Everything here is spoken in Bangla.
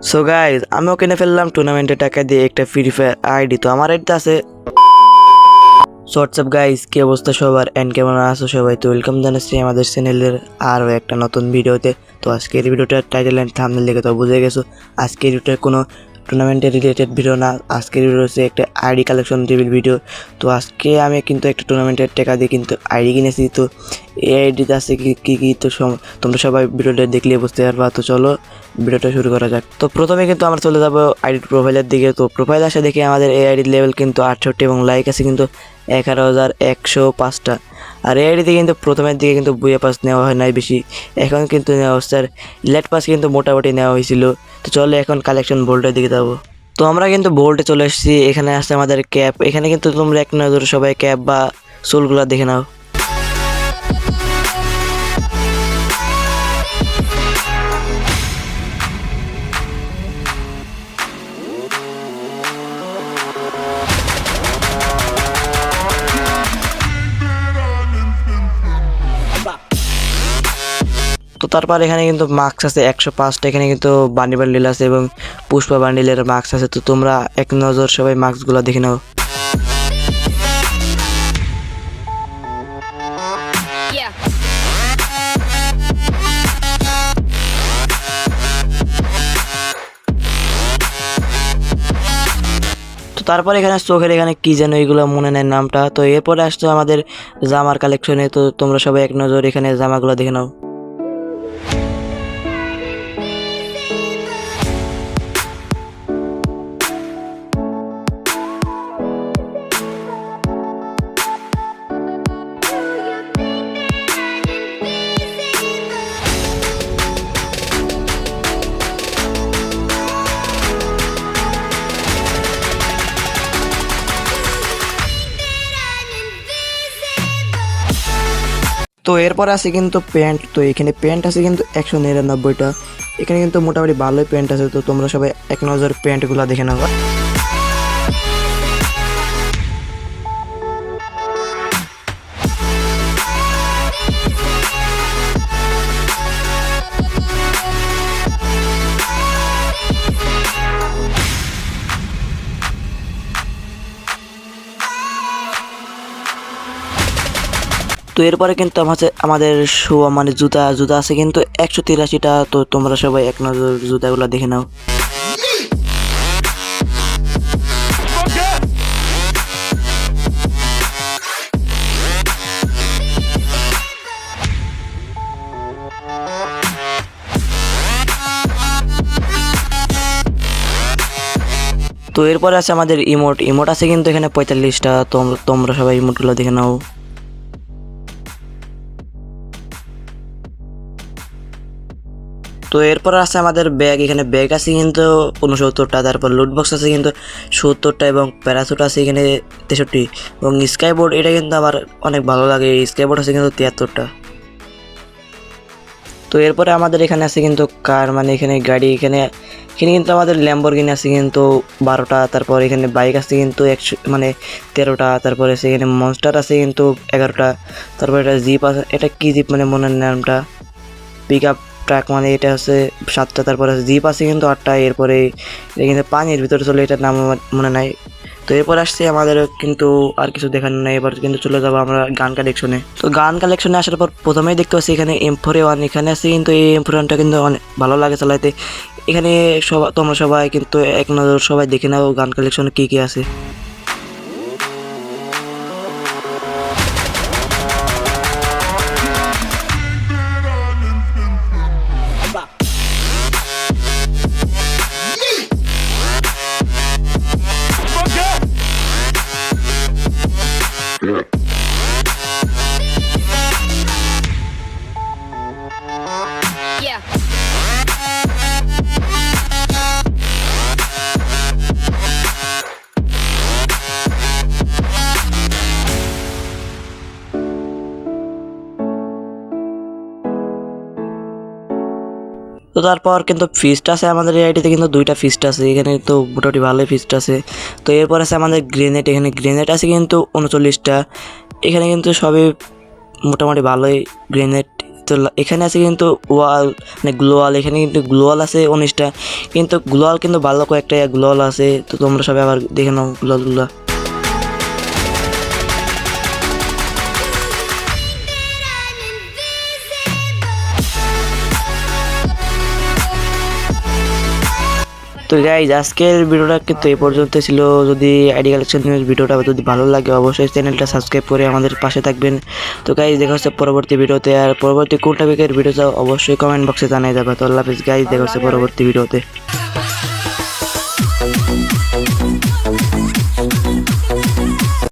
সো গাইজ আমিও কিনে ফেললাম টুর্নামেন্টের টাকা দিয়ে একটা ফ্রি ফায়ার আইডি। তো আমার আইডিতে আছে। হোয়াটসঅ্যাপ গাইজ, কি অবস্থা সবার এন্ড কেমন আছো সবাই? তো ওয়েলকাম জানাচ্ছি আমাদের চ্যানেলের আরও একটা নতুন ভিডিওতে। তো আজকের ভিডিওটার টাইটেল অ্যান্ড থাম্বনেল দেখে তো বুঝে গেছো আজকের ভিডিওটা কোনো টুর্নামেন্টের রিলেটেড ভিডিও না। আজকের ভিডিও হচ্ছে একটা আইডি কালেকশন রিভিল ভিডিও। তো আজকে আমি কিন্তু একটা টুর্নামেন্টের টাকা দিয়ে কিন্তু আইডি কিনেছি। তো এই আইডিতে আছে কি কি তো তোমরা সবাই ভিডিওটা দেখলে বুঝতে পারবা। তো চলো ভিডিওটা শুরু করা যাক। তো প্রথমে কিন্তু আমরা চলে যাবো আইডির প্রোফাইলের দিকে। তো প্রোফাইল আসে দেখি আমাদের এই আইডির লেভেল কিন্তু 68 এবং লাইক আছে কিন্তু 11,105টা। আর এই আইডিতে কিন্তু প্রথমের দিকে কিন্তু বুয়া পাস নেওয়া হয় নাই বেশি, এখন কিন্তু নেওয়া হচ্ছে। আর লেট পাস কিন্তু মোটামুটি নেওয়া হয়েছিল। তো চলো এখন কালেকশন বোল্টের দিকে যাবো। তো আমরা কিন্তু বোল্টে চলে এসেছি। এখানে আসছে আমাদের ক্যাপ। এখানে কিন্তু তোমরা এক নজর সবাই ক্যাপ বা সোলগুলো দেখে নাও। তো তারপর এখানে কিন্তু মার্কস আছে 105টা। এখানে কিন্তু বান্ডি বান্ডিল আছে এবং পুষ্পা বান্ডিলের মার্কস আছে। তো তোমরা এক নজর সবাই মার্কসগুলো দেখে নাও। তো তারপর এখানে চোখের এখানে কি যেন এগুলো মনে নেয় নামটা। তো এরপরে আসছে আমাদের জামার কালেকশনে। তো তোমরা সবাই এক নজর এখানে জামাগুলো দেখে নাও। তো এরপর আছে কিন্তু প্যান্ট। তো এখানে প্যান্ট আছে কিন্তু 199টা। এখানে কিন্তু মোটামুটি ভালোই প্যান্ট আছে। তো তোমরা সবাই এক নজর প্যান্টগুলো দেখে নাও। তো এরপরে কিন্তু আমাদের শু মানে জুতা জুতা আছে কিন্তু 183টা। তো তোমরা সবাই এক নজর জুতাগুলো দেখে নাও। তো এরপরে আছে আমাদের ইমোট। ইমোট আছে কিন্তু এখানে 45টা। তোমরা সবাই ইমোটগুলো দেখে নাও। তো এরপর আছে আমাদের ব্যাগ। এখানে ব্যাগ আছে কিন্তু 69টা। তারপর লুটবক্স আছে কিন্তু 70টা এবং প্যারাসুট আছে এখানে 63 এবং স্কাইবোর্ড এটা কিন্তু আমার অনেক ভালো লাগে। স্কাইবোর্ড আছে কিন্তু 73টা। তো এরপরে আমাদের এখানে আছে কিন্তু কার মানে এখানে গাড়ি। এখানে কিন্তু আমাদের ল্যাম্বরগিনি আছে কিন্তু 12টা। তারপর এখানে বাইক আছে কিন্তু 13টা। তারপরে সেখানে মনস্টার আছে কিন্তু 11টা। তারপর এটা জিপ আছে, এটা কি জিপ মানে মনে নেই নামটা, পিক আপ ট্রাক মানে এটা হচ্ছে 7টা। তারপরে জিপ আছে কিন্তু 8টা। এরপরে এটা কিন্তু পানির ভিতরে চলে, এটার নাম আমার মনে নাই। তো এরপর আসছে আমাদের কিন্তু আর কিছু দেখানো নাই। এবার কিন্তু চলে যাবো আমরা গান কালেকশনে। তো গান কালেকশনে আসার পর প্রথমেই দেখতে পাচ্ছি এখানে M4A1। এখানে আছে কিন্তু এই M4A1টা কিন্তু অনেক ভালো লাগে চালাইতে। এখানে তোমরা সবাই কিন্তু এক নজর সবাই দেখে নাও গান কালেকশনে কি কি আছে। তো তারপর কিন্তু ফিস্ট আছে আমাদের এই আইডিতে কিন্তু 2টা ফিস্ট আছে। এখানে তো মোটামুটি ভালোই ফিস্ট আছে। তো এরপর আছে আমাদের গ্রেনেড। এখানে গ্রেনেড আছে কিন্তু 39টা। এখানে কিন্তু সবই মোটামুটি ভালোই গ্রেনেড। তো এখানে আছে কিন্তু ওয়াল মানে গ্লোয়াল, এখানে কিন্তু গ্লোয়াল আছে 19টা, কিন্তু গ্লোয়াল কিন্তু ভালো কয়েকটা গ্লোয়াল আছে, তো তোমরা সবাই আবার দেখে নাও গ্লোয়ালগুলো। তো গাইজ আজকের ভিডিওটা কিন্তু এই পর্যন্ত ছিল। যদি আইডি কালেকশন নিউজ ভিডিওটা যদি ভালো লাগে অবশ্যই চ্যানেলটা সাবস্ক্রাইব করে আমাদের পাশে থাকবেন। তো গাইজ দেখা হচ্ছে পরবর্তী ভিডিওতে, আর পরবর্তী কোন টপিকের ভিডিও চাও অবশ্যই কমেন্ট বক্সে জানিয়ে যাবে। তো আল্লাহ হাফেজ গাইজ, দেখা হচ্ছে পরবর্তী ভিডিওতে।